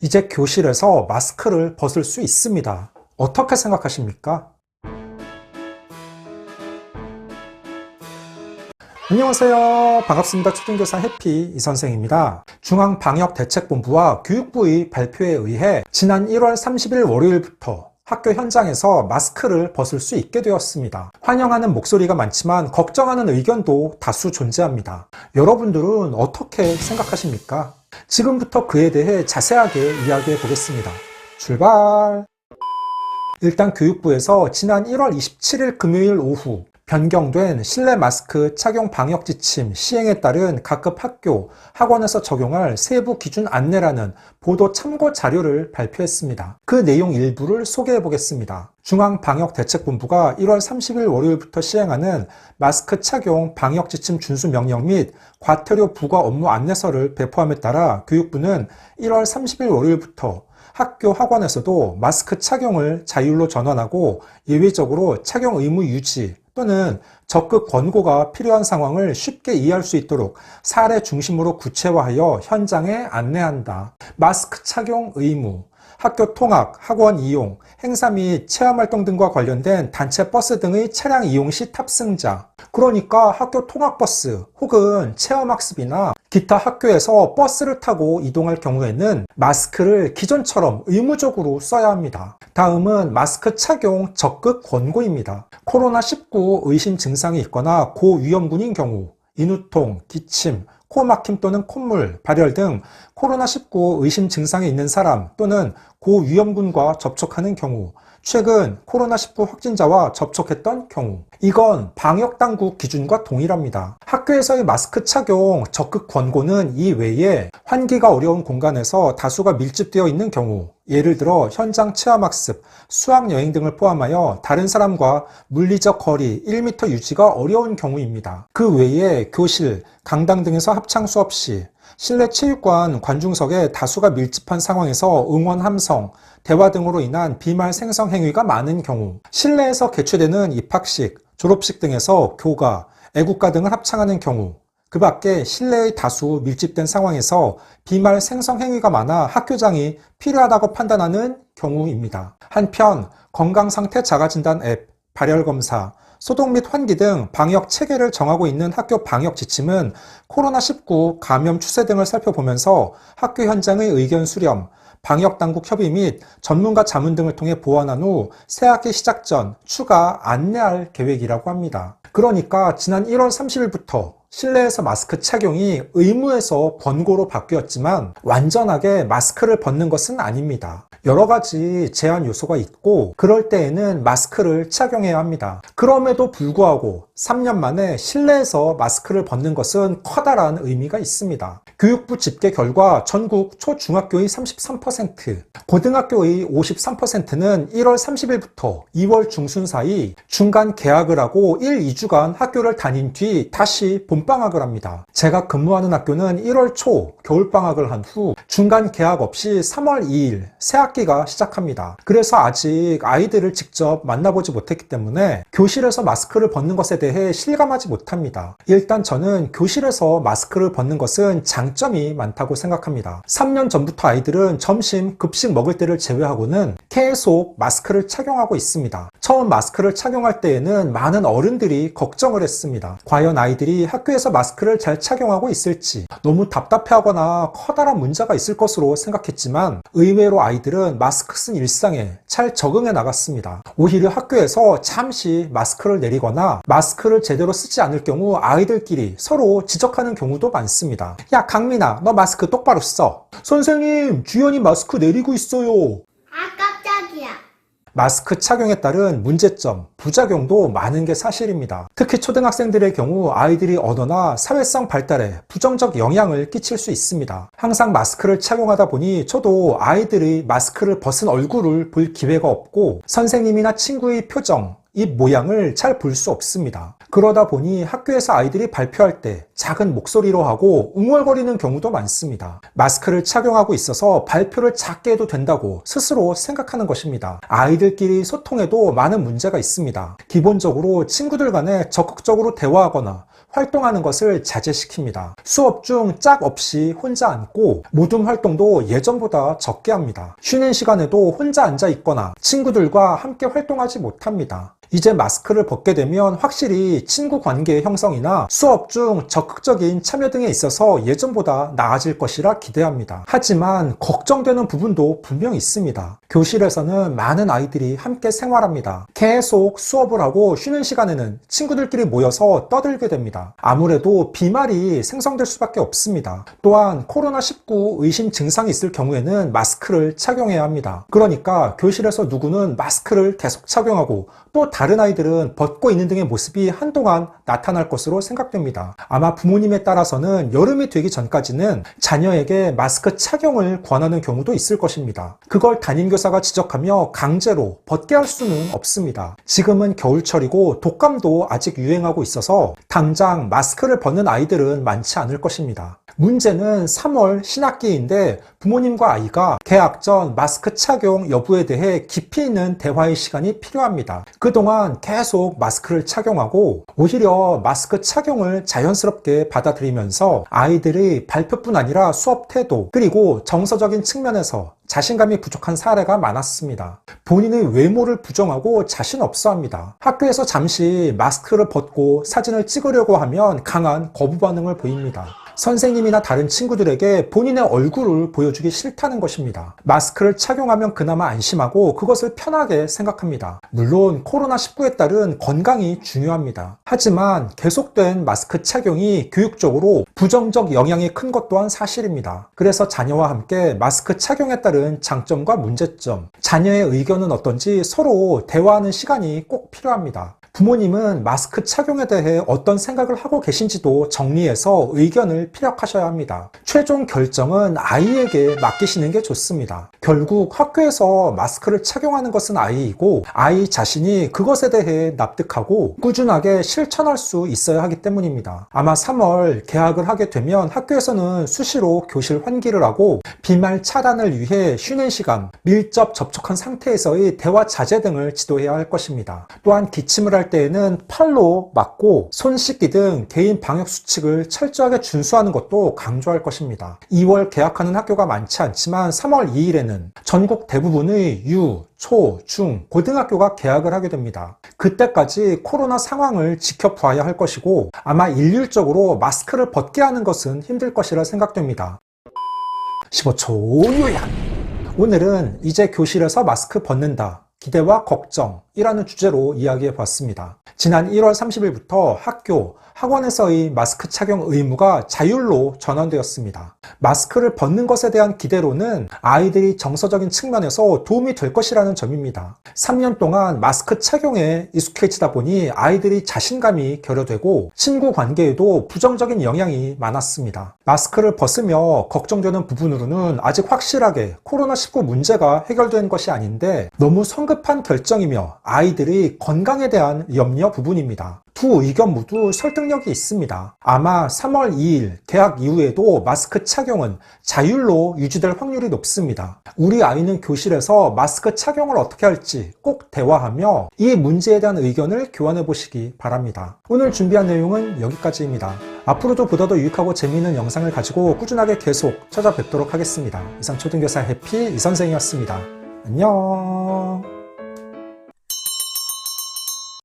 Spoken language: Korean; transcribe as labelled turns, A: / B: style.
A: 이제 교실에서 마스크를 벗을 수 있습니다. 어떻게 생각하십니까? 안녕하세요. 반갑습니다. 초등교사 해피 이선생입니다. 중앙방역대책본부와 교육부의 발표에 의해 지난 1월 30일 월요일부터 학교 현장에서 마스크를 벗을 수 있게 되었습니다. 환영하는 목소리가 많지만 걱정하는 의견도 다수 존재합니다. 여러분들은 어떻게 생각하십니까? 지금부터 그에 대해 자세하게 이야기해 보겠습니다. 출발! 일단 교육부에서 지난 1월 27일 금요일 오후 변경된 실내 마스크 착용 방역 지침 시행에 따른 각급 학교, 학원에서 적용할 세부 기준 안내라는 보도 참고 자료를 발표했습니다. 그 내용 일부를 소개해 보겠습니다. 중앙방역대책본부가 1월 30일 월요일부터 시행하는 마스크 착용 방역 지침 준수 명령 및 과태료 부과 업무 안내서를 배포함에 따라 교육부는 1월 30일 월요일부터 학교, 학원에서도 마스크 착용을 자율로 전환하고 예외적으로 착용 의무 유지 또는 적극 권고가 필요한 상황을 쉽게 이해할 수 있도록 사례 중심으로 구체화하여 현장에 안내한다. 마스크 착용 의무, 학교 통학, 학원 이용, 행사 및 체험활동 등과 관련된 단체 버스 등의 차량 이용 시 탑승자, 그러니까 학교 통학버스 혹은 체험학습이나 기타 학교에서 버스를 타고 이동할 경우에는 마스크를 기존처럼 의무적으로 써야 합니다. 다음은 마스크 착용 적극 권고입니다. 코로나19 의심 증상이 있거나 고위험군인 경우 인후통, 기침, 코막힘 또는 콧물, 발열 등 코로나19 의심 증상이 있는 사람 또는 고위험군과 접촉하는 경우, 최근 코로나19 확진자와 접촉했던 경우, 이건 방역당국 기준과 동일합니다. 학교에서의 마스크 착용 적극 권고는 이 외에 환기가 어려운 공간에서 다수가 밀집되어 있는 경우, 예를 들어 현장 체험학습, 수학여행 등을 포함하여 다른 사람과 물리적 거리 1m 유지가 어려운 경우입니다. 그 외에 교실, 강당 등에서 합창 수업 시, 실내 체육관 관중석에 다수가 밀집한 상황에서 응원 함성, 대화 등으로 인한 비말 생성 행위가 많은 경우, 실내에서 개최되는 입학식, 졸업식 등에서 교가, 애국가 등을 합창하는 경우, 그 밖에 실내의 다수 밀집된 상황에서 비말 생성 행위가 많아 학교장이 필요하다고 판단하는 경우입니다. 한편 건강상태 자가진단 앱, 발열검사, 소독 및 환기 등 방역 체계를 정하고 있는 학교 방역 지침은 코로나19 감염 추세 등을 살펴보면서 학교 현장의 의견 수렴, 방역당국 협의 및 전문가 자문 등을 통해 보완한 후 새학기 시작 전 추가 안내할 계획이라고 합니다. 그러니까 지난 1월 30일부터 실내에서 마스크 착용이 의무에서 권고로 바뀌었지만 완전하게 마스크를 벗는 것은 아닙니다. 여러 가지 제한 요소가 있고 그럴 때에는 마스크를 착용해야 합니다. 그럼에도 불구하고 3년 만에 실내에서 마스크를 벗는 것은 커다란 의미가 있습니다. 교육부 집계 결과 전국 초중학교의 33%, 고등학교의 53%는 1월 30일부터 2월 중순 사이 중간 개학을 하고 1, 2주간 학교를 다닌 뒤 다시 봄방학을 합니다. 제가 근무하는 학교는 1월 초 겨울방학을 한 후 중간 개학 없이 3월 2일 새학기가 시작합니다. 그래서 아직 아이들을 직접 만나보지 못했기 때문에 교실에서 마스크를 벗는 것에 대해 실감하지 못합니다. 일단 저는 교실에서 마스크를 벗는 것은 장점이 많다고 생각합니다. 3년 전부터 아이들은 점심, 급식 먹을 때를 제외하고는 계속 마스크를 착용하고 있습니다. 처음 마스크를 착용할 때에는 많은 어른들이 걱정을 했습니다. 과연 아이들이 학교에서 마스크를 잘 착용하고 있을지, 너무 답답해하거나 커다란 문제가 있을 것으로 생각했지만 의외로 아이들은 마스크 쓴 일상에 잘 적응해 나갔습니다. 오히려 학교에서 잠시 마스크를 내리거나 마스크를 제대로 쓰지 않을 경우 아이들끼리 서로 지적하는 경우도 많습니다. 야 강민아, 너 마스크 똑바로 써. 선생님, 주연이 마스크 내리고 있어요.
B: 깜짝이야.
A: 마스크 착용에 따른 문제점, 부작용도 많은 게 사실입니다. 특히 초등학생들의 경우 아이들이 언어나 사회성 발달에 부정적 영향을 끼칠 수 있습니다. 항상 마스크를 착용하다 보니 저도 아이들의 마스크를 벗은 얼굴을 볼 기회가 없고 선생님이나 친구의 표정, 입 모양을 잘 볼 수 없습니다. 그러다 보니 학교에서 아이들이 발표할 때 작은 목소리로 하고 웅얼거리는 경우도 많습니다. 마스크를 착용하고 있어서 발표를 작게 해도 된다고 스스로 생각하는 것입니다. 아이들끼리 소통에도 많은 문제가 있습니다. 기본적으로 친구들 간에 적극적으로 대화하거나 활동하는 것을 자제시킵니다. 수업 중 짝 없이 혼자 앉고 모둠 활동도 예전보다 적게 합니다. 쉬는 시간에도 혼자 앉아 있거나 친구들과 함께 활동하지 못합니다. 이제 마스크를 벗게 되면 확실히 친구 관계의 형성이나 수업 중 적극적인 참여 등에 있어서 예전보다 나아질 것이라 기대합니다. 하지만 걱정되는 부분도 분명 있습니다. 교실에서는 많은 아이들이 함께 생활합니다. 계속 수업을 하고 쉬는 시간에는 친구들끼리 모여서 떠들게 됩니다. 아무래도 비말이 생성될 수밖에 없습니다. 또한 코로나19 의심 증상이 있을 경우에는 마스크를 착용해야 합니다. 그러니까 교실에서 누구는 마스크를 계속 착용하고 또 다른 아이들은 벗고 있는 등의 모습이 한동안 나타날 것으로 생각됩니다. 아마 부모님에 따라서는 여름이 되기 전까지는 자녀에게 마스크 착용을 권하는 경우도 있을 것입니다. 그걸 담임교사가 지적하며 강제로 벗게 할 수는 없습니다. 지금은 겨울철이고 독감도 아직 유행하고 있어서 당장 마스크를 벗는 아이들은 많지 않을 것입니다. 문제는 3월 신학기인데 부모님과 아이가 개학 전 마스크 착용 여부에 대해 깊이 있는 대화의 시간이 필요합니다. 그동안 계속 마스크를 착용하고 오히려 마스크 착용을 자연스럽게 받아들이면서 아이들의 발표뿐 아니라 수업 태도 그리고 정서적인 측면에서 자신감이 부족한 사례가 많았습니다. 본인의 외모를 부정하고 자신 없어 합니다. 학교에서 잠시 마스크를 벗고 사진을 찍으려고 하면 강한 거부 반응을 보입니다. 선생님이나 다른 친구들에게 본인의 얼굴을 보여주기 싫다는 것입니다. 마스크를 착용하면 그나마 안심하고 그것을 편하게 생각합니다. 물론 코로나19에 따른 건강이 중요합니다. 하지만 계속된 마스크 착용이 교육적으로 부정적 영향이 큰 것 또한 사실입니다. 그래서 자녀와 함께 마스크 착용에 따른 장점과 문제점, 자녀의 의견은 어떤지 서로 대화하는 시간이 꼭 필요합니다. 부모님은 마스크 착용에 대해 어떤 생각을 하고 계신지도 정리해서 의견을 피력하셔야 합니다. 최종 결정은 아이에게 맡기시는 게 좋습니다. 결국 학교에서 마스크를 착용하는 것은 아이이고 아이 자신이 그것에 대해 납득하고 꾸준하게 실천할 수 있어야 하기 때문입니다. 아마 3월 개학을 하게 되면 학교에서는 수시로 교실 환기를 하고 비말 차단을 위해 쉬는 시간, 밀접 접촉한 상태에서의 대화 자제 등을 지도해야 할 것입니다. 또한 기침을 할 때에는 팔로 막고 손 씻기 등 개인 방역 수칙을 철저하게 준수하는 것도 강조할 것입니다. 2월 개학하는 학교가 많지 않지만 3월 2일에는 전국 대부분의 유, 초, 중, 고등학교가 개학을 하게 됩니다. 그때까지 코로나 상황을 지켜봐야 할 것이고 아마 일률적으로 마스크를 벗게 하는 것은 힘들 것이라 생각됩니다. 15초 요약! 오늘은 이제 교실에서 마스크 벗는다. 기대와 걱정이라는 주제로 이야기해 봤습니다. 지난 1월 30일부터 학교, 학원에서의 마스크 착용 의무가 자율로 전환되었습니다. 마스크를 벗는 것에 대한 기대로는 아이들이 정서적인 측면에서 도움이 될 것이라는 점입니다. 3년 동안 마스크 착용에 익숙해지다 보니 아이들이 자신감이 결여되고 친구 관계에도 부정적인 영향이 많았습니다. 마스크를 벗으며 걱정되는 부분으로는 아직 확실하게 코로나19 문제가 해결된 것이 아닌데 너무 성급한 결정이며 아이들의 건강에 대한 염려 부분입니다. 두 의견 모두 설득력이 있습니다. 아마 3월 2일 개학 이후에도 마스크 착용은 자율로 유지될 확률이 높습니다. 우리 아이는 교실에서 마스크 착용을 어떻게 할지 꼭 대화하며 이 문제에 대한 의견을 교환해 보시기 바랍니다. 오늘 준비한 내용은 여기까지입니다. 앞으로도 보다 더 유익하고 재미있는 영상을 가지고 꾸준하게 계속 찾아뵙도록 하겠습니다. 이상 초등교사 해피 이선생이었습니다. 안녕.